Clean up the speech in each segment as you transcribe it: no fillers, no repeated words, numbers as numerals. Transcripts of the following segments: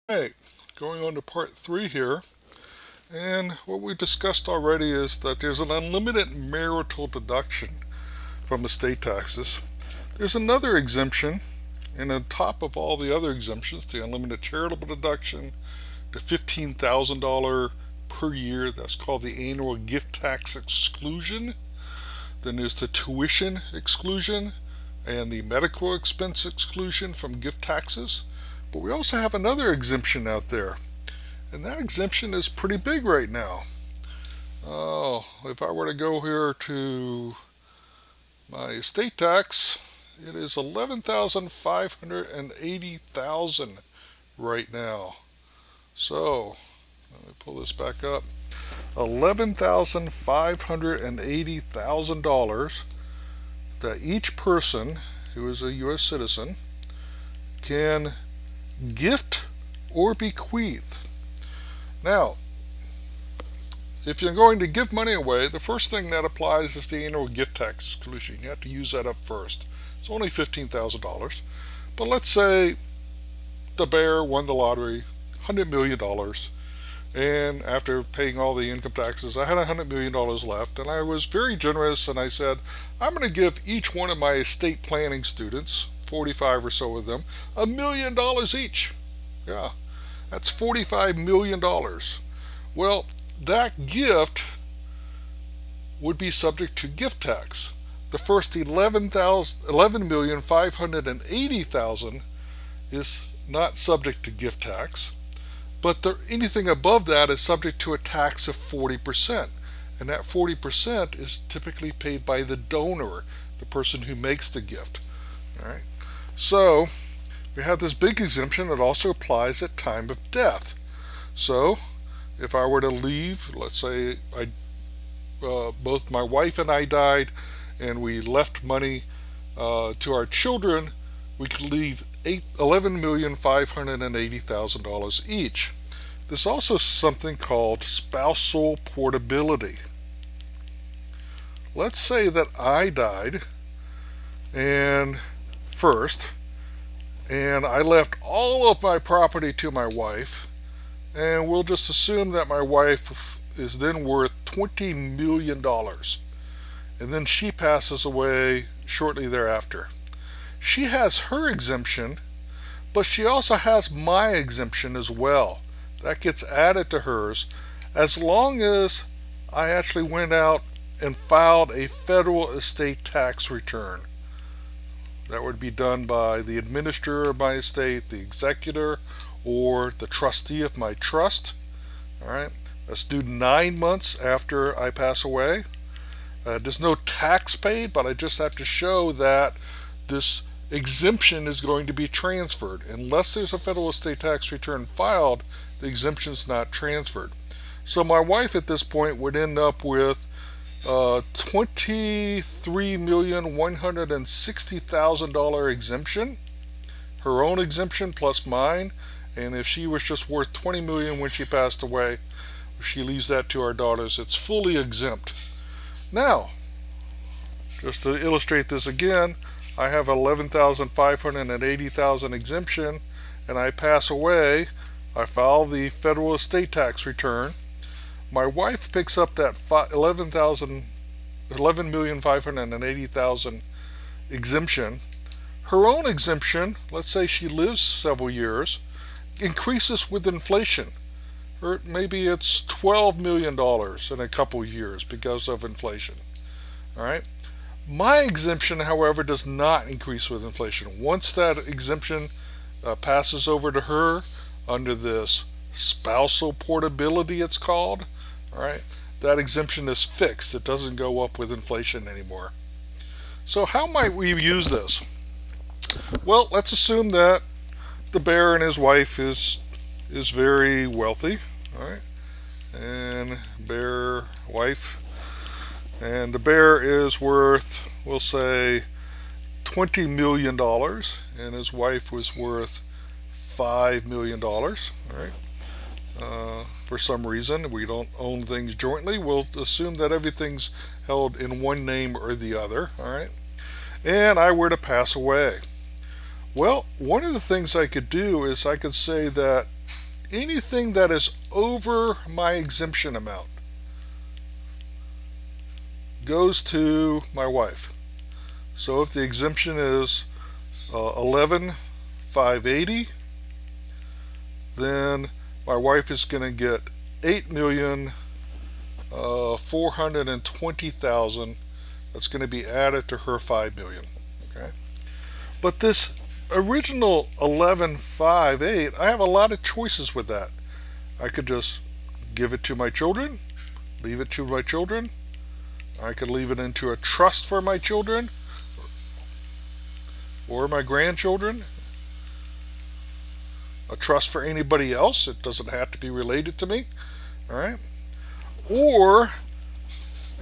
Hey, going on to part 3 here, and what we discussed already is that there's an unlimited marital deduction from estate taxes. There's another exemption, and on top of all the other exemptions, the unlimited charitable deduction, the $15,000 per year, that's called the annual gift tax exclusion. Then there's the tuition exclusion and the medical expense exclusion from gift taxes. But we also have another exemption out there, and that exemption is pretty big right now. Oh, if I were to go here to my estate tax, it is 11,580,000 right now. So let me pull this back up. $11,580,000 that each person who is a U.S. citizen can gift or bequeath. Now, if you're going to give money away, the first thing that applies is the annual gift tax exclusion. You have to use that up first. It's only $15,000. But let's say the bear won the lottery, $100 million. And after paying all the income taxes, I had $100 million left. And I was very generous and I said, I'm going to give each one of my estate planning students, 45 or so of them, $1 million each. Yeah, that's $45 million. Well, that gift would be subject to gift tax. The first 11,580,000 is not subject to gift tax, but anything above that is subject to a tax of 40%. And that 40% is typically paid by the donor, the person who makes the gift. All right. So we have this big exemption that also applies at time of death. So if I were to leave, let's say both my wife and I died, and we left money to our children, we could leave $11,580,000 each. There's also something called spousal portability. Let's say that I died and first, and I left all of my property to my wife, and we'll just assume that my wife is then worth $20 million, and then she passes away shortly thereafter. She has her exemption, but she also has my exemption as well. That gets added to hers as long as I actually went out and filed a federal estate tax return. That would be done by the administrator of my estate, the executor, or the trustee of my trust. All right, that's due 9 months after I pass away. There's no tax paid, but I just have to show that this exemption is going to be transferred. Unless there's a federal estate tax return filed, the exemption is not transferred. So my wife at this point would end up with $23,160,000 exemption, her own exemption plus mine, and if she was just worth $20 million when she passed away, she leaves that to our daughters. It's fully exempt. Now, just to illustrate this again, I have 11,580,000 exemption, and I pass away. I file the federal estate tax return. My wife picks up that 11,580,000 exemption. Her own exemption, let's say she lives several years, increases with inflation. Or maybe it's $12 million in a couple years because of inflation. All right. My exemption, however, does not increase with inflation. Once that exemption passes over to her under this spousal portability, it's called, all right, that exemption is fixed. It doesn't go up with inflation anymore. So how might we use this? Well, let's assume that the bear and his wife is very wealthy, all right, and bear wife, and the bear is worth, we'll say, $20 million, and his wife was worth $5 million. All right. For some reason, we don't own things jointly. We'll assume that everything's held in one name or the other. All right. And I were to pass away. Well, one of the things I could do is I could say that anything that is over my exemption amount goes to my wife. So if the exemption is 11,580, then my wife is going to get 8,420,000. That's going to be added to her 5 million. Okay, but this original 11,580, I have a lot of choices with that. I could just give it to my children, leave it to my children. I could leave it into a trust for my children or my grandchildren. A trust for anybody else. It doesn't have to be related to me. All right. Or,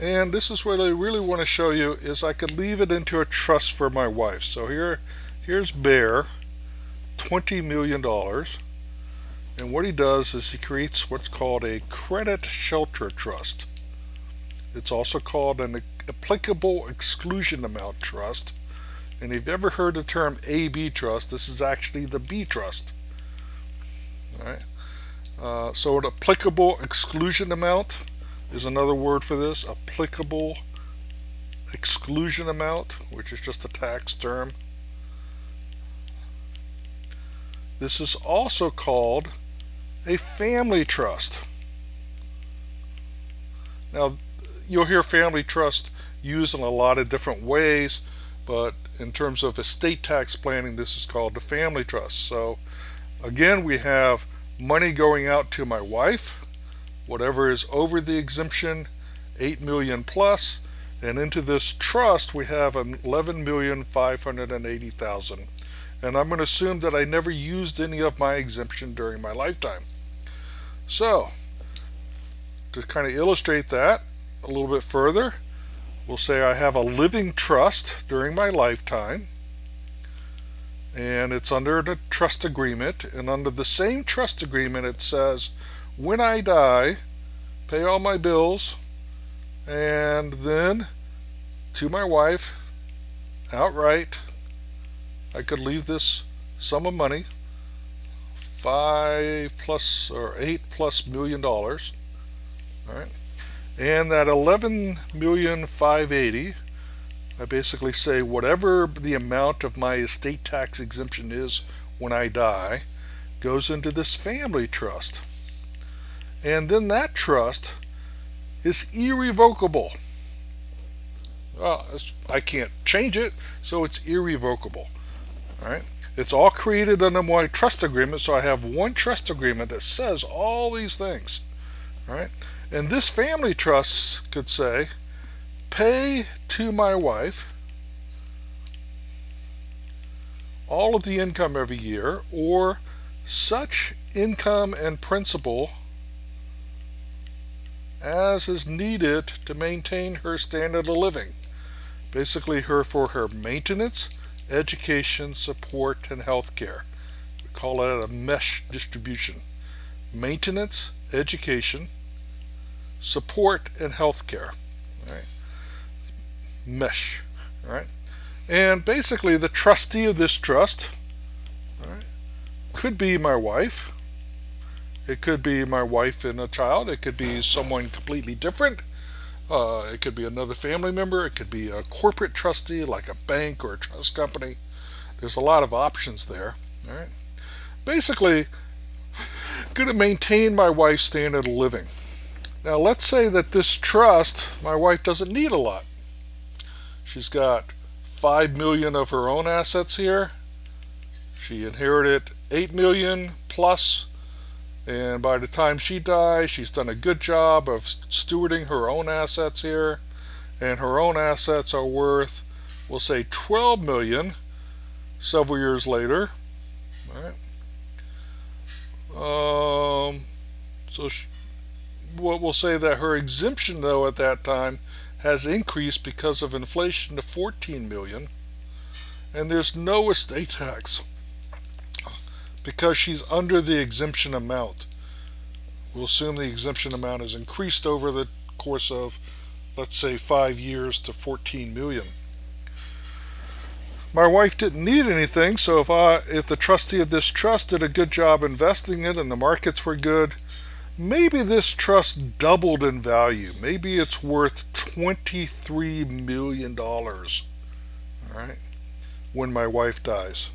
and this is what I really want to show you, is I could leave it into a trust for my wife. So here's Bear, $20 million. And what he does is he creates what's called a credit shelter trust. It's also called an applicable exclusion amount trust. And if you've ever heard the term AB trust, this is actually the B trust. All right. So an applicable exclusion amount is another word for this. Applicable exclusion amount, which is just a tax term. This is also called a family trust. Now, you'll hear family trust used in a lot of different ways, but in terms of estate tax planning, this is called the family trust. So again, we have money going out to my wife, whatever is over the exemption, 8 million plus, and into this trust we have 11,580,000. And I'm going to assume that I never used any of my exemption during my lifetime. So, to kind of illustrate that a little bit further, we'll say I have a living trust during my lifetime, and it's under the trust agreement, and under the same trust agreement it says, when I die, pay all my bills, and then to my wife, outright, I could leave this sum of money, $8+ million, all right? And that 11,580,000, I basically say whatever the amount of my estate tax exemption is when I die goes into this family trust. And then that trust is irrevocable. Well, I can't change it, so it's irrevocable. All right? It's all created under my trust agreement, so I have one trust agreement that says all these things. All right? And this family trust could say, pay to my wife all of the income every year, or such income and principal as is needed to maintain her standard of living. Basically, for her maintenance, education, support, and health care. We call that a mesh distribution. Maintenance, education, support, and health care. All right? Mesh. All right? And basically, the trustee of this trust, all right, could be my wife. It could be my wife and a child. It could be someone completely different. It could be another family member. It could be a corporate trustee like a bank or a trust company. There's a lot of options there. All right. Basically, going to maintain my wife's standard of living. Now, let's say that this trust, my wife doesn't need a lot. She's got 5 million of her own assets here. She inherited 8 million plus. And by the time she dies, she's done a good job of stewarding her own assets here. And her own assets are worth, we'll say, 12 million several years later. All right. We'll say that her exemption, though, at that time has increased because of inflation to 14 million. And there's no estate tax, because she's under the exemption amount. We'll assume the exemption amount has increased over the course of, let's say, 5 years to 14 million. My wife didn't need anything, so if the trustee of this trust did a good job investing it and the markets were good, maybe this trust doubled in value. Maybe it's worth $23 million. All right, when my wife dies.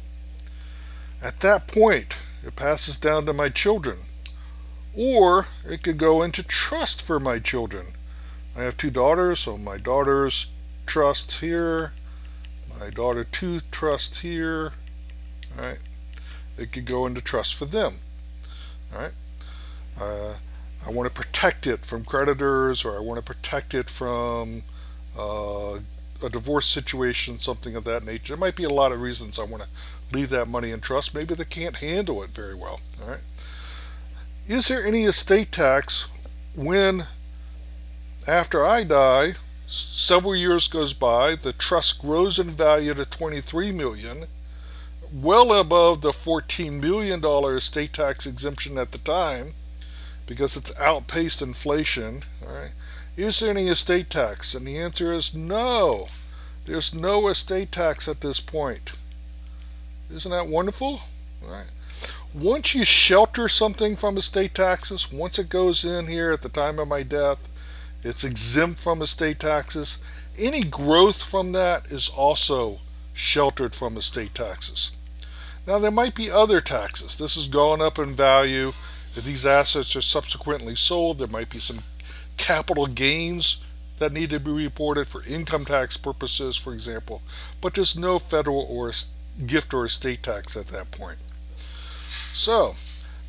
At that point, it passes down to my children. Or it could go into trust for my children. I have two daughters, so my daughter's trust here, my daughter two trusts here. All right, it could go into trust for them. All right, I want to protect it from creditors, or I want to protect it from a divorce situation, something of that nature. There might be a lot of reasons I want to leave that money in trust. Maybe they can't handle it very well. All right. Is there any estate tax when, after I die, several years goes by, the trust grows in value to $23 million, well above the $14 million estate tax exemption at the time, because it's outpaced inflation? All right. Is there any estate tax? And the answer is no. There's no estate tax at this point. Isn't that wonderful? All right. Once you shelter something from estate taxes, once it goes in here at the time of my death, it's exempt from estate taxes. Any growth from that is also sheltered from estate taxes. Now, there might be other taxes. This has gone up in value. If these assets are subsequently sold, there might be some capital gains that need to be reported for income tax purposes, for example. But there's no federal or gift or estate tax at that point. So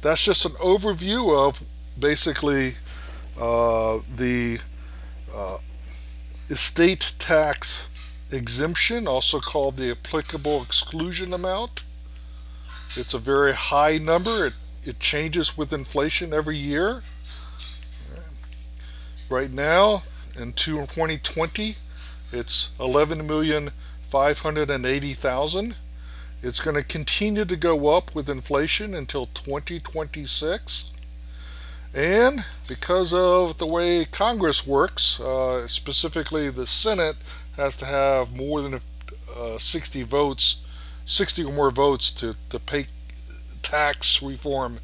that's just an overview of basically the estate tax exemption, also called the applicable exclusion amount. It's a very high number. It changes with inflation every year. Right now, in 2020, it's 11,580,000. It's going to continue to go up with inflation until 2026. And because of the way Congress works, specifically the Senate has to have more than 60 votes, 60 or more votes to make tax reform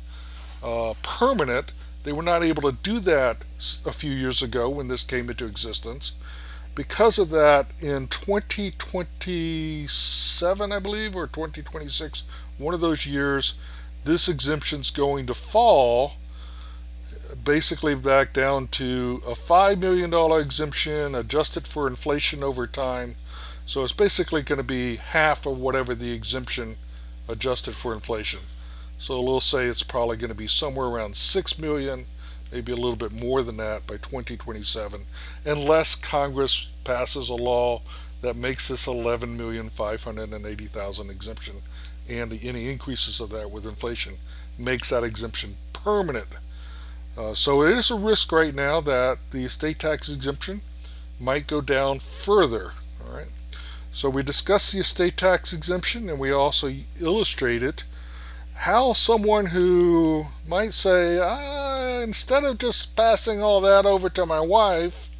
permanent. They were not able to do that a few years ago when this came into existence. Because of that, in 2027, I believe, or 2026, one of those years, this exemption's going to fall basically back down to a $5 million exemption adjusted for inflation over time. So it's basically going to be half of whatever the exemption adjusted for inflation. So we'll say it's probably going to be somewhere around 6 million, maybe a little bit more than that by 2027, unless Congress passes a law that makes this 11,580,000 exemption, and any increases of that with inflation makes that exemption permanent. So it is a risk right now that the estate tax exemption might go down further. All right. So we discussed the estate tax exemption, and we also illustrated how someone who might say, instead of just passing all that over to my wife,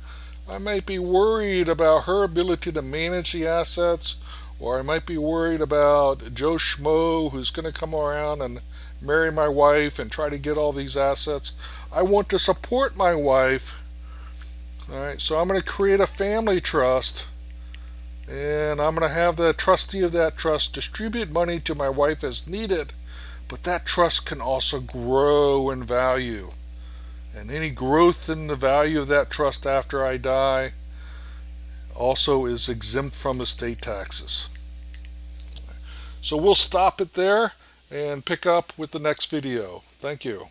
I might be worried about her ability to manage the assets, or I might be worried about Joe Schmo who's going to come around and marry my wife and try to get all these assets. I want to support my wife. All right, so I'm going to create a family trust, and I'm going to have the trustee of that trust distribute money to my wife as needed, but that trust can also grow in value. And any growth in the value of that trust after I die also is exempt from estate taxes. So we'll stop it there and pick up with the next video. Thank you.